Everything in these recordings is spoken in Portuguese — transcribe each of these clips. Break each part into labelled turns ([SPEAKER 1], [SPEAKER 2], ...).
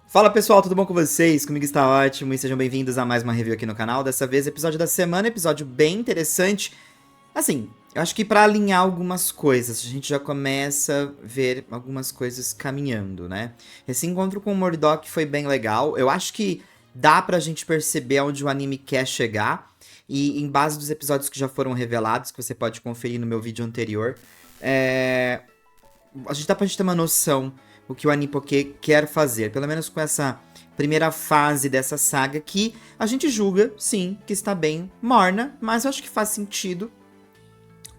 [SPEAKER 1] Fala pessoal, tudo bom com vocês? Comigo está ótimo e sejam bem-vindos a mais uma review aqui no canal. Dessa vez, episódio da semana, episódio bem interessante. Assim, eu acho que para alinhar algumas coisas, a gente já começa a ver algumas coisas caminhando, né? Esse encontro com o Mordok foi bem legal. Eu acho que dá pra gente perceber onde o anime quer chegar. E em base dos episódios que já foram revelados, que você pode conferir no meu vídeo anterior, a gente dá pra gente ter uma noção o que o Anipoke quer fazer, pelo menos com essa primeira fase dessa saga que a gente julga, sim, que está bem morna, mas eu acho que faz sentido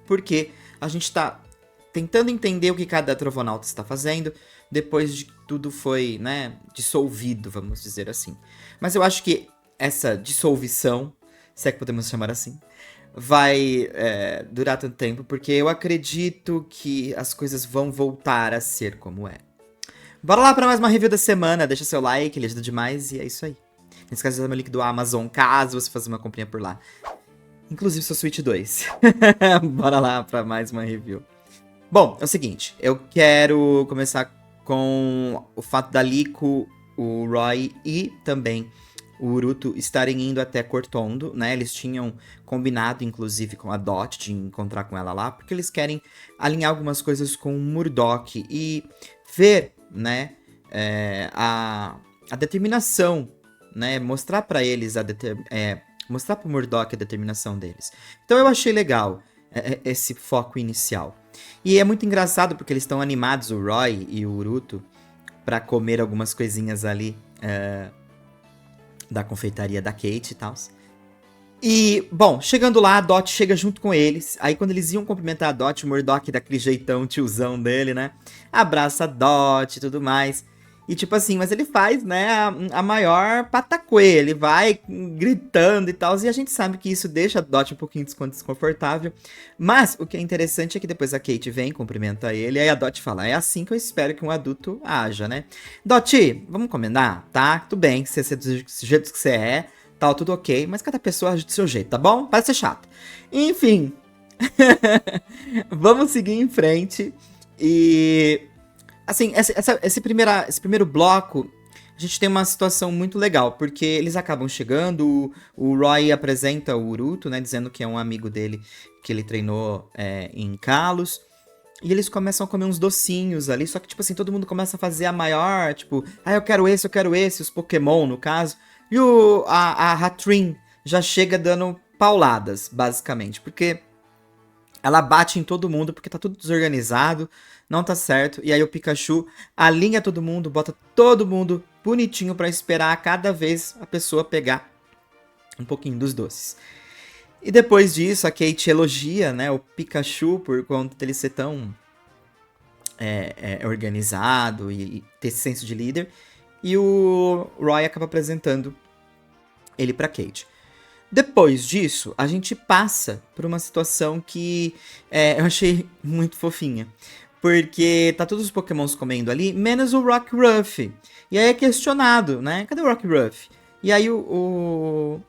[SPEAKER 1] porque a gente tá tentando entender o que cada Trovonauta está fazendo depois de que tudo foi, né, dissolvido, vamos dizer assim. Mas eu acho que essa dissolução, se é que podemos chamar assim, vai durar tanto tempo, porque eu acredito que as coisas vão voltar a ser como é. Bora lá para mais uma review da semana, deixa seu like, ele ajuda demais e é isso aí. Não esquece de usar meu link do Amazon, caso você faça uma comprinha por lá. Inclusive seu Switch 2. Bora lá para mais uma review. Bom, é o seguinte, eu quero começar com o fato da Liko, o Roy e também o Uruto estarem indo até Cortondo, né? Eles tinham combinado, inclusive, com a Dot de encontrar com ela lá, porque eles querem alinhar algumas coisas com o Murdock e ver, né, a determinação, né? Mostrar pra eles mostrar pro Murdock a determinação deles. Então eu achei legal esse foco inicial. E é muito engraçado porque eles estão animados, o Roy e o Uruto, pra comer algumas coisinhas ali da confeitaria da Kate e tal. E, bom, chegando lá, a Dot chega junto com eles. Aí, quando eles iam cumprimentar a Dot, o Murdock, daquele jeitão tiozão dele, né? Abraça a Dot e tudo mais. E, tipo assim, mas ele faz, né, a maior pataquê. Ele vai gritando e tal. E a gente sabe que isso deixa a Dot um pouquinho desconfortável. Mas o que é interessante é que depois a Kate vem, cumprimenta ele. Aí a Dot fala: é assim que eu espero que um adulto haja, né? Dot, vamos combinar, tá? Tudo bem, você é do jeito que você é. Tal, tudo ok, mas cada pessoa age do seu jeito, tá bom? Parece ser chato. Enfim, vamos seguir em frente. E, assim, esse primeiro bloco, a gente tem uma situação muito legal, porque eles acabam chegando, o Roy apresenta o Uruto, né, dizendo que é um amigo dele que ele treinou em Kalos. E eles começam a comer uns docinhos ali, só que, tipo assim, todo mundo começa a fazer a maior, tipo, eu quero esse, os Pokémon, no caso. E a Hatrin já chega dando pauladas, basicamente, porque ela bate em todo mundo, porque tá tudo desorganizado, não tá certo. E aí o Pikachu alinha todo mundo, bota todo mundo bonitinho pra esperar cada vez a pessoa pegar um pouquinho dos doces. E depois disso, a Kate elogia, né, o Pikachu por conta dele ser tão organizado e ter esse senso de líder. E o Roy acaba apresentando ele pra Kate. Depois disso, a gente passa por uma situação que eu achei muito fofinha. Porque tá todos os pokémons comendo ali, menos o Rockruff. E aí é questionado, né? Cadê o Rockruff? E aí o,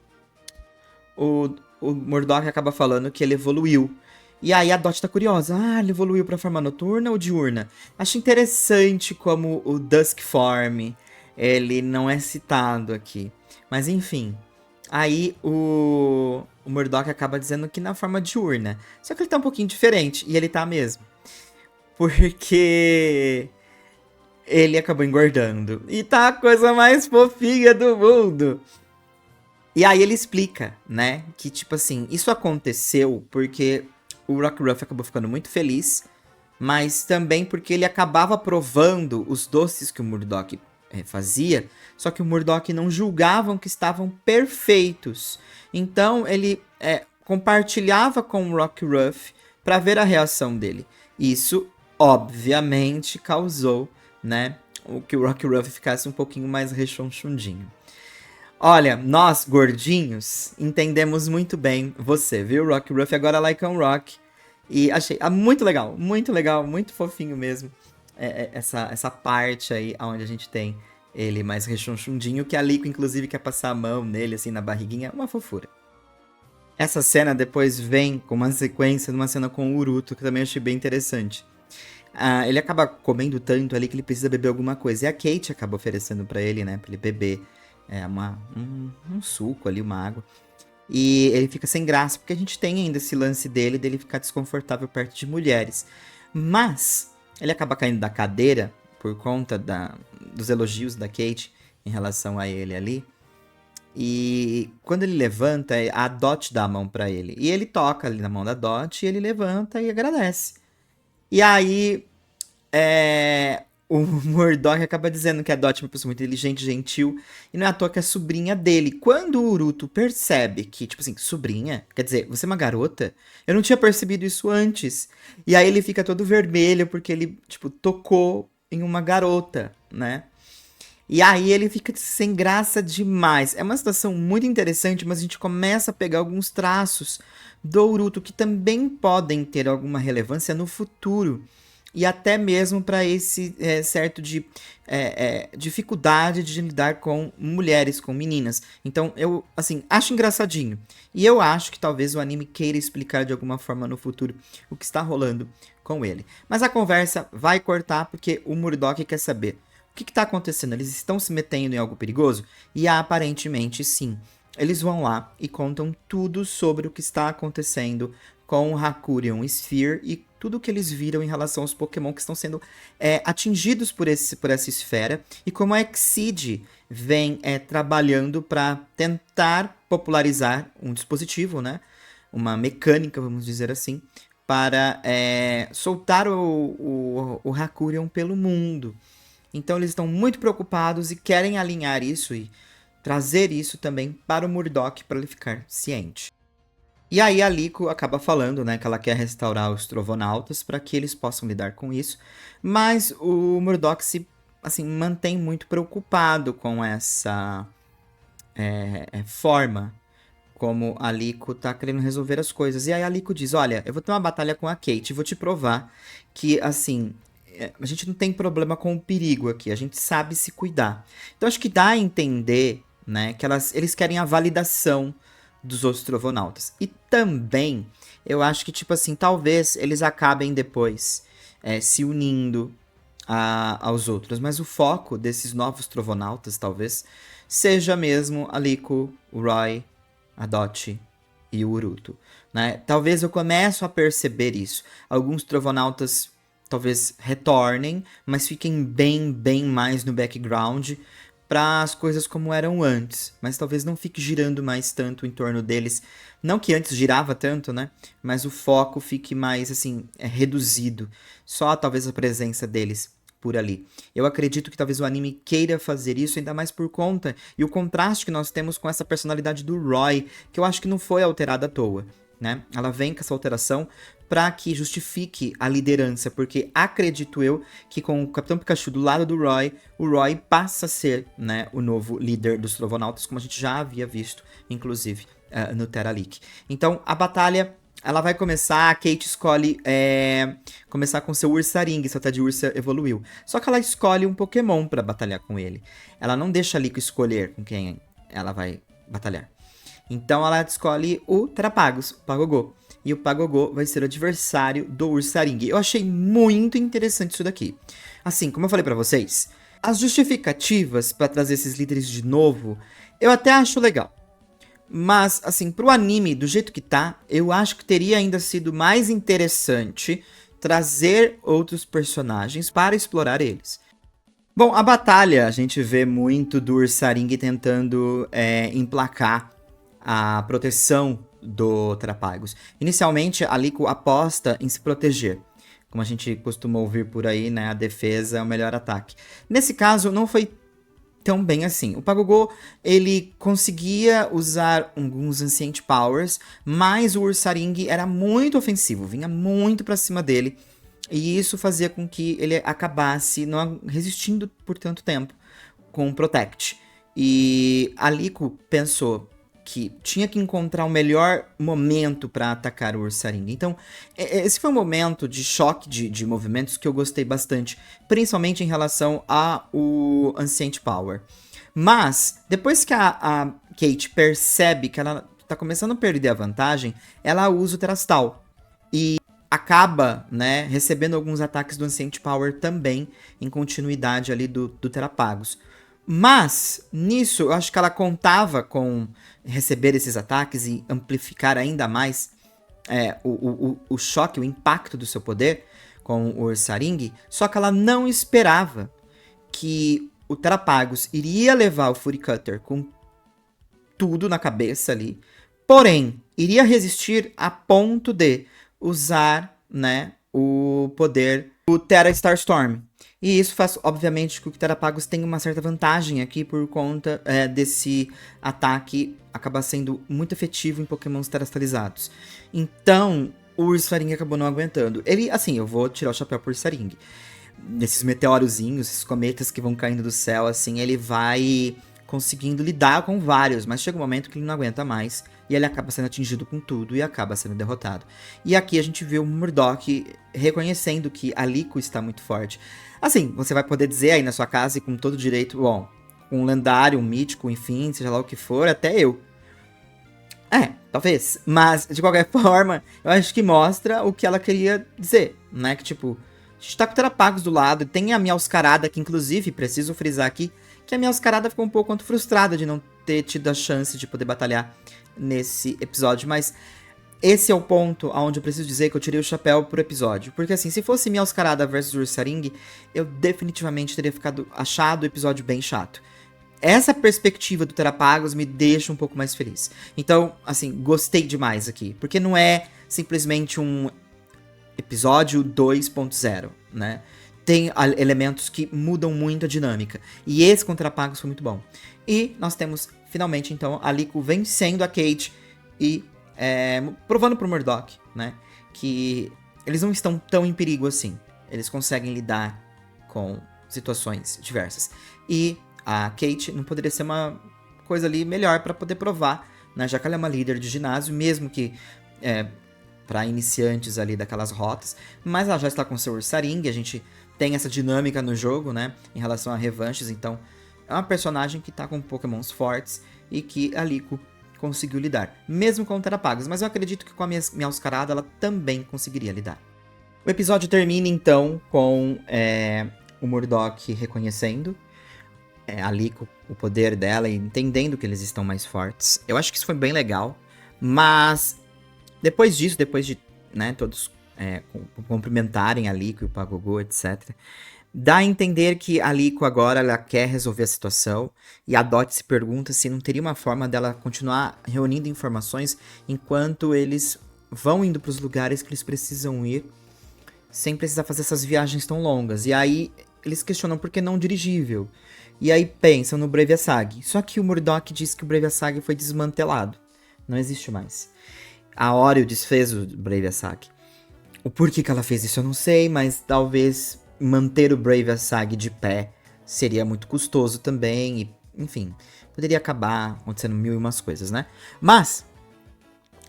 [SPEAKER 1] o Murdock acaba falando que ele evoluiu. E aí a Dot tá curiosa. Ah, ele evoluiu pra forma noturna ou diurna? Acho interessante como o Dusk Form, ele não é citado aqui. Mas enfim. Aí o Murdock acaba dizendo que na forma diurna. Só que ele tá um pouquinho diferente. E ele tá mesmo. Porque ele acabou engordando. E tá a coisa mais fofinha do mundo. E aí ele explica, né, que tipo assim, isso aconteceu porque o Rockruff acabou ficando muito feliz, mas também porque ele acabava provando os doces que o Murdock fazia, só que o Murdock não julgavam que estavam perfeitos. Então ele compartilhava com o Rockruff para ver a reação dele. Isso, obviamente, causou, né, o que o Rockruff ficasse um pouquinho mais rechonchundinho. Olha, nós, gordinhos, entendemos muito bem você, viu, Rockruff? Agora Lycan Rock. E achei muito legal, muito fofinho mesmo. Essa parte aí onde a gente tem ele mais rechonchundinho, que a Liko, inclusive, quer passar a mão nele, assim, na barriguinha. Uma fofura. Essa cena depois vem com uma sequência de uma cena com o Uruto, que também achei bem interessante. Ele acaba comendo tanto ali que ele precisa beber alguma coisa. E a Kate acaba oferecendo pra ele, né? Pra ele beber um suco ali, uma água. E ele fica sem graça, porque a gente tem ainda esse lance dele ficar desconfortável perto de mulheres. Mas ele acaba caindo da cadeira por conta dos elogios da Kate em relação a ele ali. E quando ele levanta, a Dot dá a mão pra ele. E ele toca ali na mão da Dot e ele levanta e agradece. E aí, o Murdoch acaba dizendo que a Dot é uma pessoa muito inteligente, gentil, e não é à toa que é sobrinha dele. Quando o Uruto percebe que, tipo assim, sobrinha? Quer dizer, você é uma garota? Eu não tinha percebido isso antes. E aí ele fica todo vermelho porque ele, tipo, tocou em uma garota, né? E aí ele fica sem graça demais. É uma situação muito interessante, mas a gente começa a pegar alguns traços do Uruto que também podem ter alguma relevância no futuro. E até mesmo para esse certo de dificuldade de lidar com mulheres, com meninas. Então eu, assim, acho engraçadinho. E eu acho que talvez o anime queira explicar de alguma forma no futuro o que está rolando com ele. Mas a conversa vai cortar porque o Murdoch quer saber. O que está acontecendo? Eles estão se metendo em algo perigoso? E aparentemente sim. Eles vão lá e contam tudo sobre o que está acontecendo com o Hakurion Sphere e tudo o que eles viram em relação aos Pokémon que estão sendo atingidos por essa esfera e como a Exceed vem trabalhando para tentar popularizar um dispositivo, né? Uma mecânica, vamos dizer assim, para soltar o Hakurion pelo mundo. Então eles estão muito preocupados e querem alinhar isso e trazer isso também para o Murdoch para ele ficar ciente. E aí a Liko acaba falando, né, que ela quer restaurar os Trovonautas para que eles possam lidar com isso, mas o Murdoch se assim mantém muito preocupado com essa forma como a Liko tá querendo resolver as coisas. E aí a Liko diz, olha, eu vou ter uma batalha com a Kate, vou te provar que, assim, a gente não tem problema com o perigo aqui, a gente sabe se cuidar. Então acho que dá a entender, né, que eles querem a validação dos outros Trovonautas. E também, eu acho que, tipo assim, talvez eles acabem depois se unindo aos outros. Mas o foco desses novos Trovonautas, talvez, seja mesmo a Liko, o Roy, a Dot e o Uruto, né? Talvez eu comece a perceber isso. Alguns Trovonautas talvez retornem, mas fiquem bem mais no background para as coisas como eram antes. Mas talvez não fique girando mais tanto em torno deles. Não que antes girava tanto, né? Mas o foco fique mais, assim, reduzido. Só talvez a presença deles por ali. Eu acredito que talvez o anime queira fazer isso, ainda mais por conta e o contraste que nós temos com essa personalidade do Roy, que eu acho que não foi alterada à toa, né? Ela vem com essa alteração para que justifique a liderança, porque acredito eu que com o Capitão Pikachu do lado do Roy, o Roy passa a ser, né, o novo líder dos Trovonautas, como a gente já havia visto, inclusive, no Terra Leak. Então, a batalha ela vai começar, a Kate escolhe começar com seu Ursaring, seu Tad Ursa evoluiu. Só que ela escolhe um Pokémon pra batalhar com ele. Ela não deixa a Liko escolher com quem ela vai batalhar. Então ela escolhe o Terapagos, o Pagogô. E o Pagogô vai ser o adversário do Ursaring. Eu achei muito interessante isso daqui. Assim, como eu falei pra vocês, as justificativas pra trazer esses líderes de novo, eu até acho legal. Mas, assim, pro anime, do jeito que tá, eu acho que teria ainda sido mais interessante trazer outros personagens para explorar eles. Bom, a batalha, a gente vê muito do Ursaring tentando emplacar a proteção do Terapagos. Inicialmente, a Liko aposta em se proteger. Como a gente costuma ouvir por aí, né? A defesa é o melhor ataque. Nesse caso, não foi tão bem assim. O Pagogô, ele conseguia usar alguns Ancient Powers, mas o Ursaring era muito ofensivo, vinha muito pra cima dele, e isso fazia com que ele acabasse não resistindo por tanto tempo com o Protect. E a Liko pensou que tinha que encontrar o melhor momento para atacar o Ursaring. Então, esse foi um momento de choque de movimentos que eu gostei bastante, principalmente em relação ao Ancient Power. Mas, depois que a Kate percebe que ela tá começando a perder a vantagem, ela usa o Terastal. E acaba, né, recebendo alguns ataques do Ancient Power também, em continuidade ali do Terapagos. Mas, nisso, eu acho que ela contava com receber esses ataques e amplificar ainda mais o choque, o impacto do seu poder com o Ursaring, só que ela não esperava que o Terapagos iria levar o Fury-Cutter com tudo na cabeça ali, porém, iria resistir a ponto de usar, né, o poder do Tera Starstorm. E isso faz, obviamente, que o Terapagos tenha uma certa vantagem aqui por conta desse ataque acabar sendo muito efetivo em Pokémons terastalizados. Então, o Ursaring acabou não aguentando. Ele, assim, eu vou tirar o chapéu pro Ursaring. Nesses meteorozinhos, esses cometas que vão caindo do céu, assim, ele vai conseguindo lidar com vários, mas chega um momento que ele não aguenta mais e ele acaba sendo atingido com tudo e acaba sendo derrotado. E aqui a gente vê o Murdock reconhecendo que a Liko está muito forte. Assim, você vai poder dizer aí na sua casa e com todo direito, bom, um lendário, um mítico, enfim, seja lá o que for, até eu. Talvez. Mas, de qualquer forma, eu acho que mostra o que ela queria dizer, né? Que, tipo, a gente tá com o Terapagos do lado, tem a Meowscarada, que inclusive, preciso frisar aqui, que a Meowscarada ficou um pouco frustrada de não ter tido a chance de poder batalhar nesse episódio, mas esse é o ponto onde eu preciso dizer que eu tirei o chapéu pro episódio. Porque assim, se fosse Meowscarada versus Ursaring, eu definitivamente teria achado o episódio bem chato. Essa perspectiva do Terapagos me deixa um pouco mais feliz. Então, assim, gostei demais aqui. Porque não é simplesmente um episódio 2.0, né? Tem elementos que mudam muito a dinâmica. E esse com Terapagos foi muito bom. E nós temos, finalmente, então, a Liko vencendo a Kate e provando pro Murdock, né? Que eles não estão tão em perigo assim. Eles conseguem lidar com situações diversas. E a Kate não poderia ser uma coisa ali melhor para poder provar, né? Já que ela é uma líder de ginásio, mesmo que para iniciantes ali daquelas rotas. Mas ela já está com seu Ursaring, a gente tem essa dinâmica no jogo, né? Em relação a revanches, então é uma personagem que tá com Pokémons fortes e que a Liko conseguiu lidar, mesmo com o Terapagos, mas eu acredito que com a Meowscarada ela também conseguiria lidar. O episódio termina então com o Murdock reconhecendo a Liko, o poder dela e entendendo que eles estão mais fortes. Eu acho que isso foi bem legal, mas depois disso, depois de, né, todos cumprimentarem a Liko e o Pagogo, etc., dá a entender que a Liko agora ela quer resolver a situação e a Dot se pergunta se não teria uma forma dela continuar reunindo informações enquanto eles vão indo para os lugares que eles precisam ir sem precisar fazer essas viagens tão longas. E aí eles questionam por que não dirigível. E aí pensam no Breviarsag. Só que o Murdock diz que o Breviarsag foi desmantelado. Não existe mais. A Oreo desfez o Breviarsag. O porquê que ela fez isso eu não sei, mas talvez manter o Breviarsag de pé seria muito custoso também, e, enfim, poderia acabar acontecendo mil e umas coisas, né? Mas,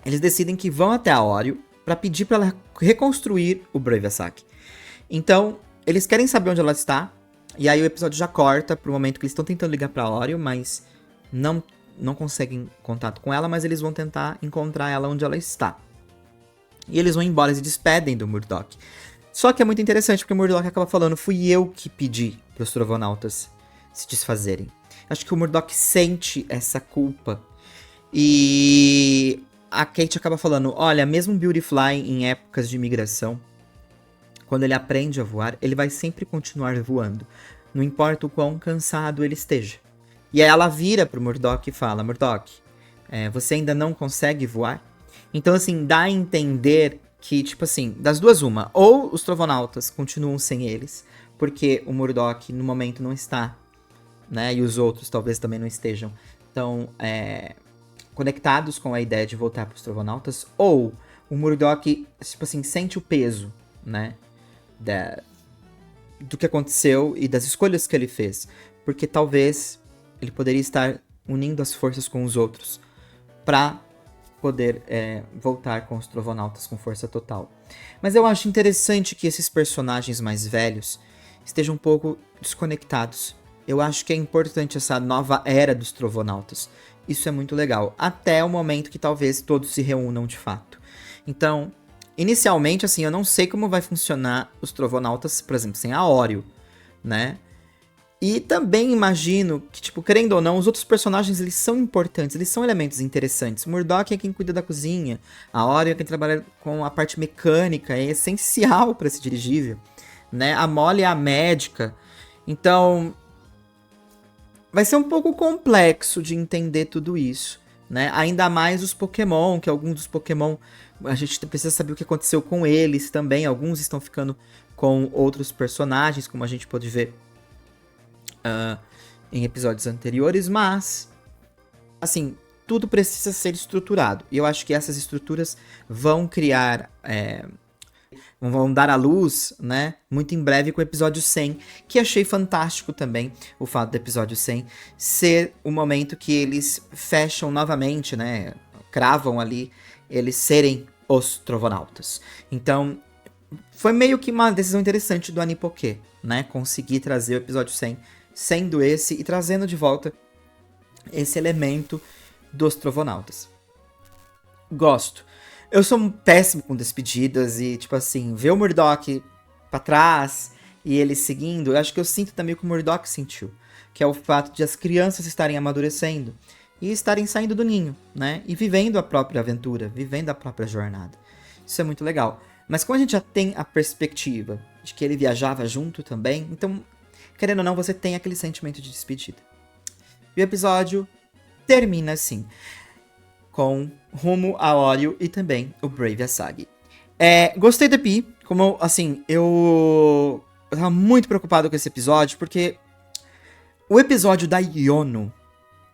[SPEAKER 1] eles decidem que vão até a Oreo para pedir para ela reconstruir o Breviarsag. Então, eles querem saber onde ela está, e aí o episódio já corta pro momento que eles estão tentando ligar pra Oreo, mas não conseguem contato com ela, mas eles vão tentar encontrar ela onde ela está. E eles vão embora e se despedem do Murdock. Só que é muito interessante porque o Murdock acaba falando, fui eu que pedi para os Trovonautas se desfazerem. Acho que o Murdock sente essa culpa. E a Kate acaba falando, olha, mesmo Beautyfly em épocas de migração, quando ele aprende a voar, ele vai sempre continuar voando. Não importa o quão cansado ele esteja. E aí ela vira pro Murdock e fala, Murdock, você ainda não consegue voar? Então, assim, dá a entender que, tipo assim, das duas uma, ou os Trovonautas continuam sem eles, porque o Murdock no momento não está, né, e os outros talvez também não estejam tão conectados com a ideia de voltar para os Trovonautas, ou o Murdock, tipo assim, sente o peso, né, do que aconteceu e das escolhas que ele fez, porque talvez ele poderia estar unindo as forças com os outros para poder voltar com os Trovonautas com força total. Mas eu acho interessante que esses personagens mais velhos estejam um pouco desconectados. Eu acho que é importante essa nova era dos Trovonautas. Isso é muito legal. Até o momento que talvez todos se reúnam de fato. Então, inicialmente, assim, eu não sei como vai funcionar os Trovonautas, por exemplo, sem a Oreo, né? E também imagino que, tipo, querendo ou não, os outros personagens, eles são importantes, eles são elementos interessantes. O Murdock é quem cuida da cozinha, a Oreo é quem trabalha com a parte mecânica, é essencial para esse dirigível, né? A Molly é a médica. Então, vai ser um pouco complexo de entender tudo isso, né? Ainda mais os Pokémon, que alguns dos Pokémon, a gente precisa saber o que aconteceu com eles também. Alguns estão ficando com outros personagens, como a gente pode ver em episódios anteriores, mas, assim, tudo precisa ser estruturado. E eu acho que essas estruturas vão criar, vão dar à luz, né, muito em breve com o episódio 100, que achei fantástico também, o fato do episódio 100 ser o momento que eles fecham novamente, né, cravam ali, eles serem os Trovonautas. Então, foi meio que uma decisão interessante do Anipoké, né, conseguir trazer o episódio 100 sendo esse e trazendo de volta esse elemento dos Trovonautas. Gosto. Eu sou péssimo com despedidas e, tipo assim, ver o Murdock pra trás e ele seguindo, eu acho que eu sinto também o que o Murdock sentiu, que é o fato de as crianças estarem amadurecendo e estarem saindo do ninho, né? E vivendo a própria aventura, vivendo a própria jornada. Isso é muito legal. Mas como a gente já tem a perspectiva de que ele viajava junto também, então, querendo ou não, você tem aquele sentimento de despedida. E o episódio termina assim, com rumo a Oreo e também o Brave Asagi. Gostei da Pi, como, assim, eu tava muito preocupado com esse episódio, porque o episódio da Yono,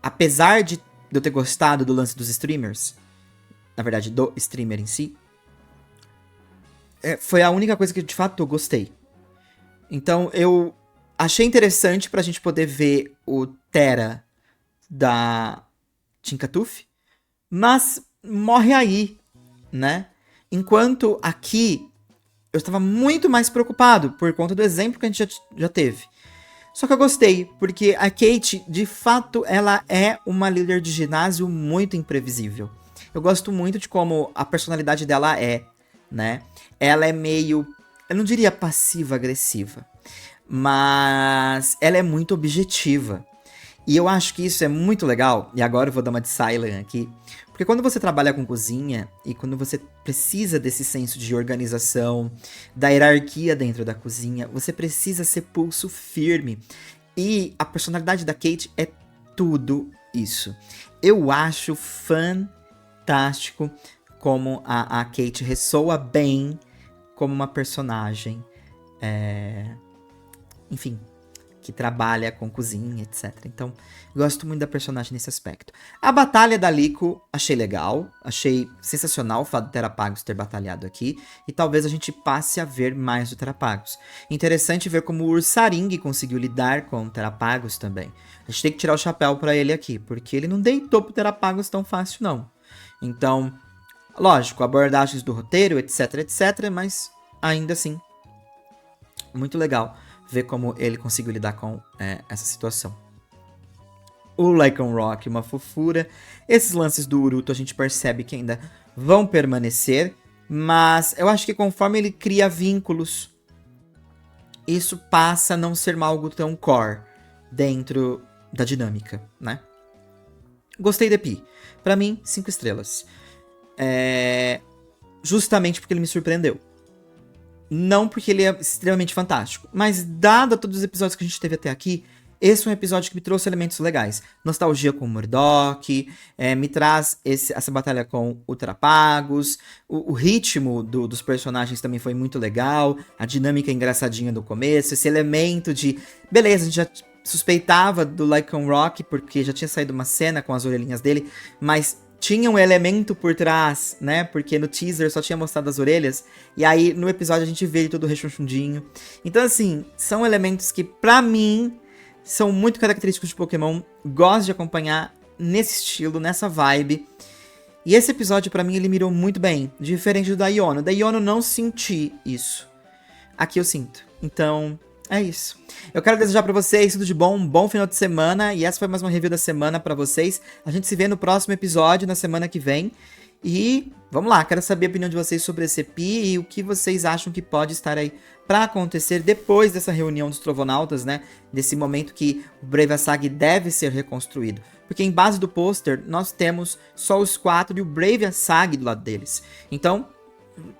[SPEAKER 1] apesar de eu ter gostado do lance dos streamers, na verdade, do streamer em si, foi a única coisa que de fato eu gostei. Então eu achei interessante pra gente poder ver o Terra da Tinkatuf, mas morre aí, né? Enquanto aqui eu estava muito mais preocupado por conta do exemplo que a gente já teve. Só que eu gostei, porque a Kate, de fato, ela é uma líder de ginásio muito imprevisível. Eu gosto muito de como a personalidade dela é, né? Ela é meio, eu não diria passiva-agressiva, mas ela é muito objetiva. E eu acho que isso é muito legal, e agora eu vou dar uma de Silent aqui, porque quando você trabalha com cozinha, e quando você precisa desse senso de organização, da hierarquia dentro da cozinha, você precisa ser pulso firme. E a personalidade da Kate é tudo isso. Eu acho fantástico como a Kate ressoa bem como uma personagem, enfim, que trabalha com cozinha, etc. Então, gosto muito da personagem nesse aspecto. A batalha da Liko, achei legal. Achei sensacional o fato do Terapagos ter batalhado aqui. E talvez a gente passe a ver mais do Terapagos. Interessante ver como o Ursaring conseguiu lidar com o Terapagos também. A gente tem que tirar o chapéu pra ele aqui, porque ele não deitou pro Terapagos tão fácil, não. Então, lógico, abordagens do roteiro, etc, etc, mas ainda assim, muito legal ver como ele conseguiu lidar com essa situação. O Lycanroc, uma fofura. Esses lances do Uruto a gente percebe que ainda vão permanecer, mas eu acho que conforme ele cria vínculos, isso passa a não ser algo tão core dentro da dinâmica, né? Gostei de Pi. Pra mim, 5 estrelas. Justamente porque ele me surpreendeu. Não porque ele é extremamente fantástico, mas dado todos os episódios que a gente teve até aqui, esse é um episódio que me trouxe elementos legais. Nostalgia com o Murdock, me traz essa batalha com o Terapagos, o ritmo dos personagens também foi muito legal, a dinâmica engraçadinha do começo, esse elemento de... Beleza, a gente já suspeitava do Lycanroc, porque já tinha saído uma cena com as orelhinhas dele, mas tinha um elemento por trás, né? Porque no teaser só tinha mostrado as orelhas. E aí, no episódio, a gente vê ele todo rechonchudinho. Então, assim, são elementos que, pra mim, são muito característicos de Pokémon. Gosto de acompanhar nesse estilo, nessa vibe. E esse episódio, pra mim, ele mirou muito bem. Diferente do da Iono. Da Iono, não senti isso. Aqui eu sinto. Então... é isso. Eu quero desejar pra vocês tudo de bom, um bom final de semana. E essa foi mais uma review da semana pra vocês. A gente se vê no próximo episódio, na semana que vem. E vamos lá, quero saber a opinião de vocês sobre esse EPI e o que vocês acham que pode estar aí para acontecer depois dessa reunião dos Trovonautas, né? Desse momento que o Brave Asag deve ser reconstruído. Porque em base do pôster, nós temos só os 4 e o Brave Asag do lado deles. Então,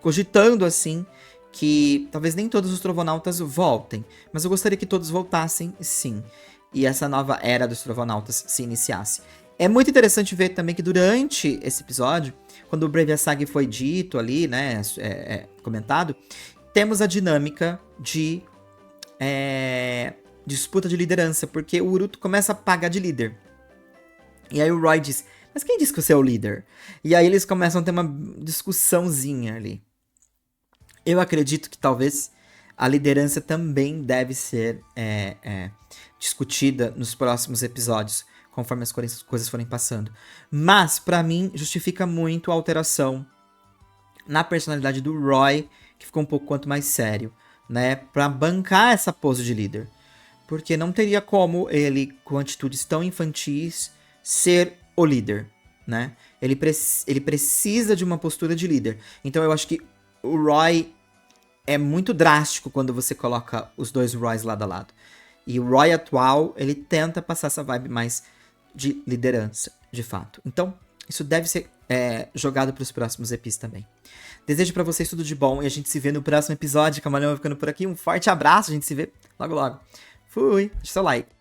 [SPEAKER 1] cogitando assim, que talvez nem todos os Trovonautas voltem, mas eu gostaria que todos voltassem sim, e essa nova era dos Trovonautas se iniciasse. É muito interessante ver também que durante esse episódio, quando o Brave Asag foi dito ali, né, comentado, temos a dinâmica de disputa de liderança, porque o Uruto começa a pagar de líder. E aí o Roy diz, mas quem disse que você é o líder? E aí eles começam a ter uma discussãozinha ali. Eu acredito que talvez a liderança também deve ser discutida nos próximos episódios, conforme as coisas forem passando. Mas, pra mim, justifica muito a alteração na personalidade do Roy, que ficou um pouco quanto mais sério, né? Pra bancar essa pose de líder. Porque não teria como ele, com atitudes tão infantis, ser o líder, né? Ele precisa de uma postura de líder. Então eu acho que o Roy é muito drástico quando você coloca os dois Roys lado a lado. E o Roy atual, ele tenta passar essa vibe mais de liderança, de fato. Então, isso deve ser jogado para os próximos EPIs também. Desejo para vocês tudo de bom e a gente se vê no próximo episódio. Camaleão vai ficando por aqui. Um forte abraço, a gente se vê logo logo. Fui, deixa seu like.